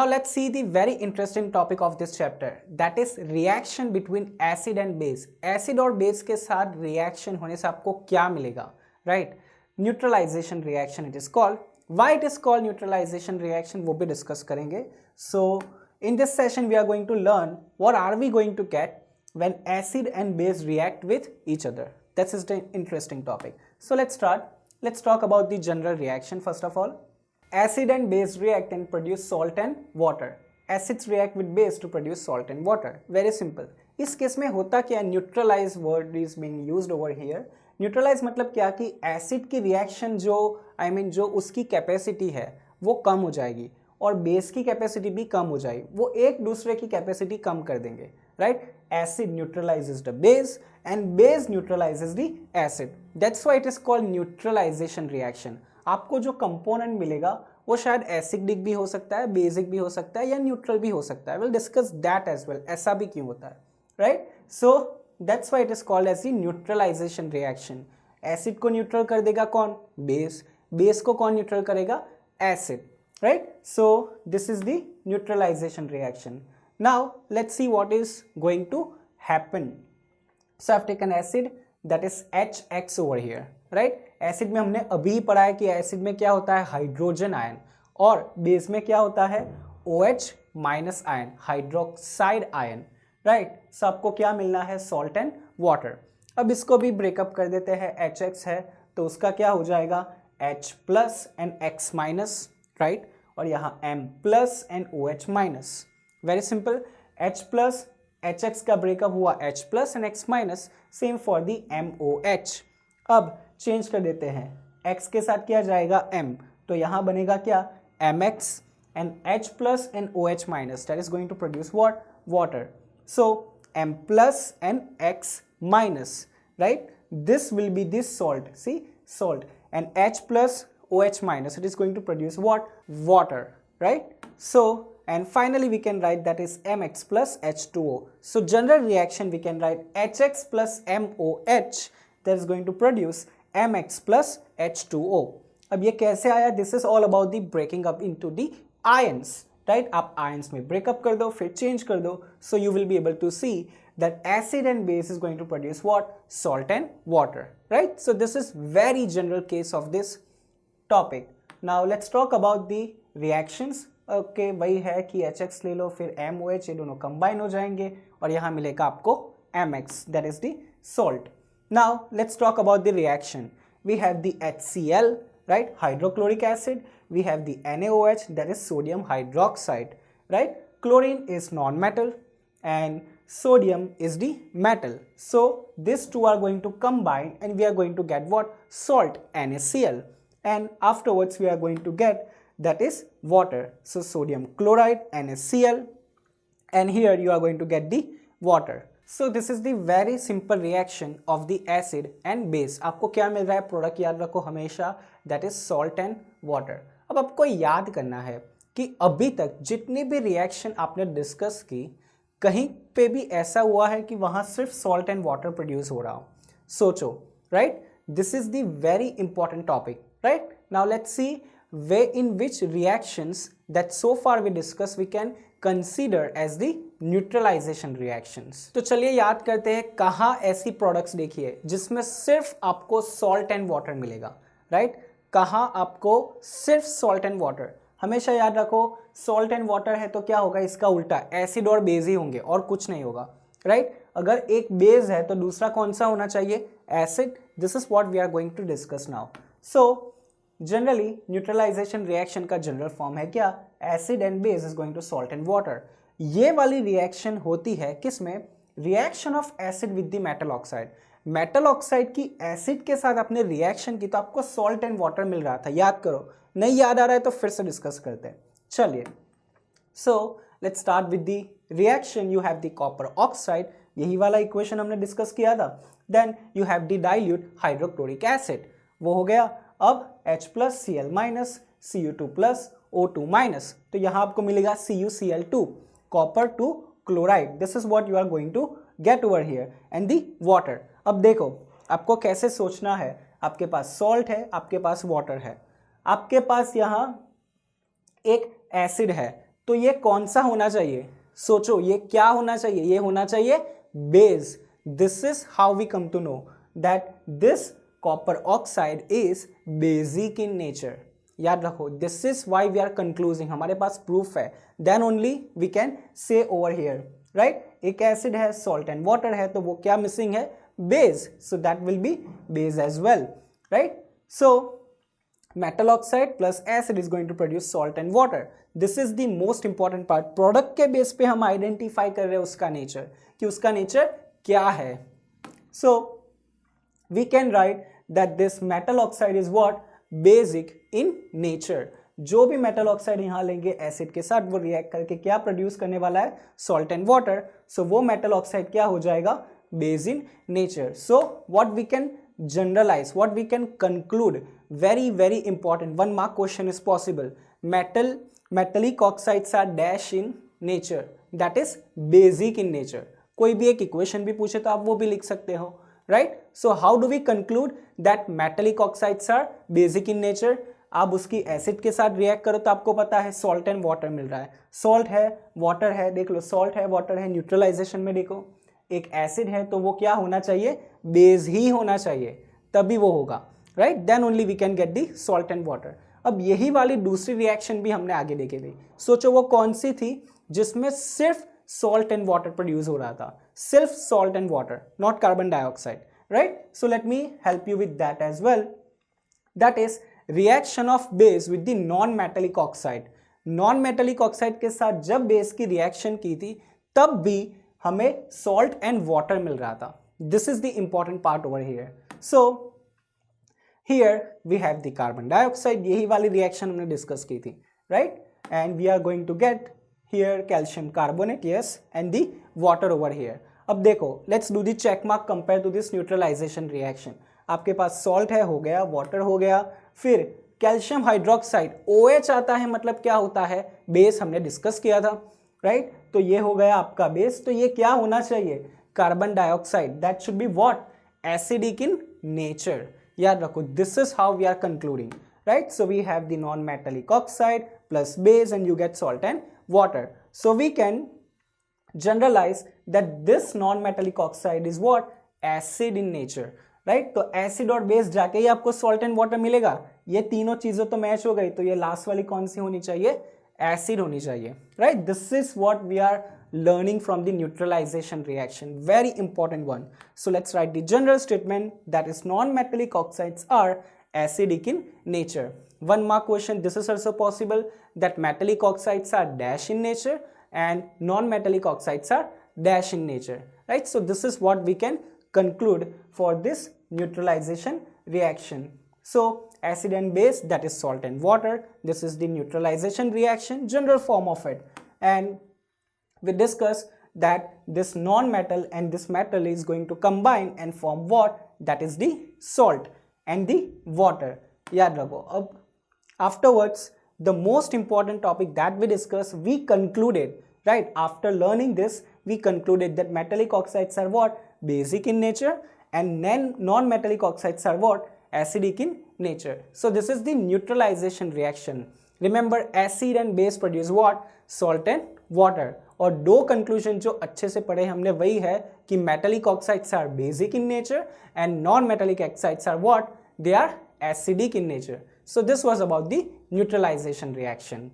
let's see the very interesting topic of this chapter, that is reaction between acid and base. Acid और base के साथ reaction होने से आपको क्या मिलेगा, right? Neutralization reaction it is called. Why it is called neutralization reaction वो भी discuss करेंगे. So in this session we are going to learn what are we going to get when acid and base react with each other. That is the interesting topic. So let's start. Let's talk about the general reaction first of all. Acid and base react and produce salt and water. Acids react with base to produce salt and water. Very simple. इस case में होता क्या, neutralize word is being used over here. Neutralize मतलब क्या कि acid की reaction जो जो उसकी कैपेसिटी है वो कम हो जाएगी और बेस की कैपेसिटी भी कम हो जाएगी. वो एक दूसरे की कैपेसिटी कम कर देंगे, right. Acid neutralizes the base and base neutralizes the acid. That's why it is called neutralization reaction. आपको जो कंपोनेंट मिलेगा वो शायद एसिडिक भी हो सकता है, बेसिक भी हो सकता है या न्यूट्रल भी हो सकता है. Will discuss that as well. ऐसा भी क्यों होता है, right. So that's why it is called as the neutralization reaction. Acid को न्यूट्रल कर देगा कौन, बेस. बेस को कौन न्यूट्रल करेगा, acid, right. So this is the neutralization reaction. Now let's see what is going to happen. So I have taken acid that is HX over here, right. Acid में हमने अभी पढ़ा है कि acid में क्या होता है, हाइड्रोजन आयन, और बेस में क्या होता है, OH minus ion, hydroxide ion, right. So आपको क्या मिलना है, सॉल्ट एंड वाटर. अब इसको भी ब्रेकअप कर देते हैं. HX है तो उसका क्या हो जाएगा, H plus and X minus, right. और यहाँ M plus and OH minus. Very simple. H plus HX का ब्रेकअप हुआ H plus and X minus. Same for the MOH. अब चेंज कर देते हैं, X के साथ क्या जाएगा, M, तो यहाँ बनेगा क्या, MX and H plus and OH minus. That is going to produce what, water. So M plus and X minus, right. This will be this salt, see salt, and H plus OH minus, it is going to produce what, water, right. So and finally we can write that is MX plus H2O. So general reaction we can write HX plus MOH, that is going to produce MX plus H2O. अब ये कैसे आया, this is all about the breaking up into the ions, right. आप ions में break up कर दो फिर change कर दो. So you will be able to see that acid and base is going to produce what, salt and water, right. So this is very general case of this topic. Now let's talk about the reactions. Okay, वही है कि HX ले लो फिर MOH, ये दोनों combine हो जाएंगे और यहाँ मिलेगा आपको MX, that is the salt. Now let's talk about the reaction. We have the HCl, right, hydrochloric acid. We have the NaOH, that is sodium hydroxide, right. Chlorine is non-metal and sodium is the metal. So these two are going to combine and we are going to get what, salt, NaCl. And afterwards we are going to get that is water. So sodium chloride, NaCl, and here you are going to get the water. So this is the very simple reaction of the acid and base. आपको क्या मिल रहा है, product याद रखो हमेशा, that is salt and water. अब आपको याद करना है कि अभी तक जितनी भी रिएक्शन आपने डिस्कस की, कहीं पे भी ऐसा हुआ है कि वहाँ सिर्फ सॉल्ट एंड वाटर प्रोड्यूस हो रहा हो. सोचो, right. This is the very important topic. Right, now let's see way in which reactions that so far we discussed we can consider as the neutralization reactions. तो चलिए याद करते हैं कहाँ ऐसी प्रोडक्ट्स देखिए जिसमें सिर्फ आपको सॉल्ट एंड वाटर मिलेगा, राइट. कहाँ आपको सिर्फ सॉल्ट एंड वाटर. हमेशा याद रखो सॉल्ट एंड वाटर है तो क्या होगा, इसका उल्टा एसिड और बेस ही होंगे और कुछ नहीं होगा, राइट. अगर एक बेस है तो दूसरा कौन सा होना चाहिए, acid. This is what we are going to discuss now. So generally neutralization reaction का जनरल फॉर्म है क्या, acid and base is going to salt and water. ये वाली रिएक्शन होती है किसमें, reaction of acid with the metal oxide. Metal oxide की acid के साथ आपने रिएक्शन की तो आपको सॉल्ट एंड वाटर मिल रहा था. याद करो, नहीं याद आ रहा है तो फिर से डिस्कस करते हैं. चलिए, so let's start with the reaction. You have the copper oxide, यही वाला इक्वेशन हमने डिस्कस किया था. Then you have the dilute hydrochloric acid, वो हो गया. अब H plus Cl minus, Cu2 plus O2 minus, तो यहाँ आपको मिलेगा CuCl2, copper two chloride. This is what you are going to get over here and the water. अब देखो आपको कैसे सोचना है, आपके पास सॉल्ट है, आपके पास वाटर है, आपके पास यहाँ एक एसिड है, तो ये कौन सा होना चाहिए, सोचो ये क्या होना चाहिए, ये होना चाहिए base. This is how we come to know that this copper oxide is basic in nature. याद रखो, this is why we are concluding, हमारे पास प्रूफ है, then only we can say over here, right. एक acid है, salt and water है, तो वो क्या मिसिंग है, base. So that will be base as well, right. So metal oxide plus acid is going to produce salt and water. This is the most important part. Product के base पे हम identify कर रहे हैं उसका nature, कि उसका nature क्या है. So we can write that this metal oxide is what, basic in nature. जो भी मेटल ऑक्साइड यहाँ लेंगे एसिड के साथ, वो रिएक्ट करके क्या प्रोड्यूस करने वाला है, सॉल्ट एंड वाटर. सो वो मेटल ऑक्साइड क्या हो जाएगा, base in nature. So what we can generalize, what we can conclude, very important 1 mark question is possible. Metallic oxides are dash in nature, that is basic in nature. कोई भी एक equation भी पूछे तो आप वो भी लिख सकते हो, right. So how do we conclude that metallic oxides are basic in nature. आप उसकी एसिड के साथ रिएक्ट करो तो आपको पता है सॉल्ट एंड वाटर मिल रहा है, सॉल्ट है वाटर है, देख लो सॉल्ट है वाटर है. न्यूट्रलाइजेशन में देखो एक एसिड है तो वो क्या होना चाहिए, बेस ही होना चाहिए, तभी वो होगा, right. Then only we can get the salt and water. अब यही वाली दूसरी रिएक्शन भी हमने आगे देखी थी. सोचो वो कौन सी थी, जिसमें सिर्फ सॉल्ट एंड वाटर प्रोड्यूस हो रहा था, सिर्फ salt and water, not carbon dioxide, right. So let me help you with that as well. That is reaction of base with the non metallic oxide. Non metallic oxide के साथ जब base की reaction की थी तब भी हमें salt and water मिल रहा था. This is the important part over here. So here we have the carbon dioxide, यही वाली रिएक्शन हमने डिस्कस की थी, right. And we are going to get here calcium carbonate, yes, and the water over here. अब देखो, let's do the check mark compare to this neutralization reaction. आपके पास salt है, हो गया, वाटर हो गया, फिर कैल्शियम हाइड्रोक्साइड OH आता है, मतलब क्या होता है, बेस, हमने डिस्कस किया था, राइट. तो ये हो गया आपका बेस. तो ये क्या होना चाहिए, carbon dioxide. That should be what, acidic in nature. याद रखो, this is how we are concluding, right. So we have the non metallic oxide plus base and you get salt and water. So we can generalize that this non-metallic oxide is what, acid in nature, right. तो acid और base जाके ही आपको salt and water मिलेगा. ये तीनों चीजें तो match हो गई, तो ये लास्ट वाली कौन सी होनी चाहिए, एसिड होनी चाहिए, right. This is what we are learning from the neutralization reaction, very important one. So let's write the general statement, that is non-metallic oxides are acidic in nature. 1 mark question, this is also possible, that metallic oxides are dash in nature and non-metallic oxides are dash in nature, right. So this is what we can conclude for this neutralization reaction. So acid and base, that is salt and water, this is the neutralization reaction, general form of it. And we discussed that this non-metal and this metal is going to combine and form what, that is the salt and the water. याद रखो. अब afterwards the most important topic that we discussed, we concluded, right, after learning this we concluded that metallic oxides are what, basic in nature, and then non-metallic oxides are what, acidic in nature. So this is the neutralization reaction. Remember, acid and base produce what, salt and water. और दो conclusion जो अच्छे से पढ़े हमने वही है कि metallic oxides are basic in nature and non metallic oxides are what, they are acidic in nature. So this was about the neutralization reaction.